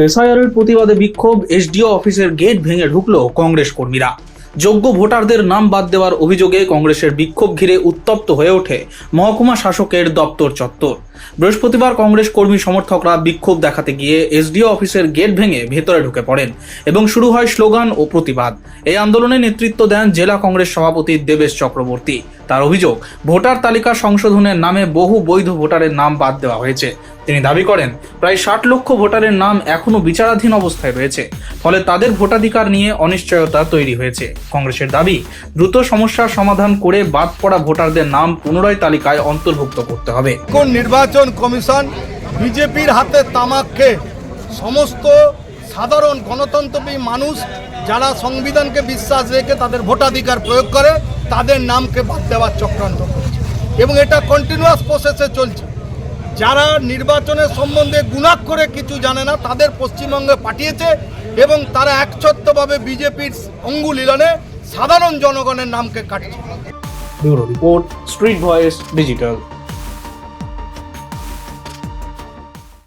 SIR এর প্রতিবাদে বিক্ষোভ, এসডিও অফিসের গেট ভেঙে ঢুকলো কংগ্রেস কর্মীরা। যোগ্য ভোটারদের নাম বাদ দেওয়ার অভিযোগে কংগ্রেসের বিক্ষোভ ঘিরে উত্তপ্ত হয়ে ওঠে মহকুমা শাসকের দপ্তর চত্বর। বৃহস্পতিবার কংগ্রেস কর্মী সমর্থকরা বিক্ষোভ দেখাতে গিয়ে এসডিও অফিসের গেট ভেঙে ভেতরে ঢুকে পড়েন এবং শুরু হয় স্লোগান ও প্রতিবাদ। এই আন্দোলনে নেতৃত্ব দেন জেলা কংগ্রেস সভাপতি দেবেশ চক্রবর্তী। তার অভিযোগ, ভোটার তালিকা সংশোধনের নামে বহু বৈধ ভোটারের নাম বাদ দেওয়া হয়েছে। তিনি দাবি করেন, প্রায় 60 লক্ষ ভোটারের নাম এখনো বিচারাধীন অবস্থায় রয়েছে, ফলে তাদের ভোটাধিকার নিয়ে অনিশ্চয়তা তৈরি হয়েছে। কংগ্রেসের দাবি, দ্রুত সমস্যার সমাধান করে বাদ পড়া ভোটারদের নাম পুনরায় তালিকায় অন্তর্ভুক্ত করতে হবে। কোন নির্বাচন কমিশন বিজেপির হাতে তামাক খেয়ে সমস্ত সাধারণ গণতন্ত্রী মানুষ যারা সংবিধানকে বিশ্বাস রেখে তাদের ভোটাধিকার প্রয়োগ করে তাদের নামকে বাদ দেওয়ার চক্রান্ত করছে এবং এটা কন্টিনিউয়াস প্রসেসে চলছে। যারা নির্বাচনের সম্বন্ধে গুণাক্ষরে কিছু জানে না তাদের পশ্চিমবঙ্গে পাঠিয়েছে এবং তারা একচ্ছত্রভাবে বিজেপির অঙ্গুলিলনে সাধারণ জনগণের নামকে কাটছে। Bureau report, street voice digital.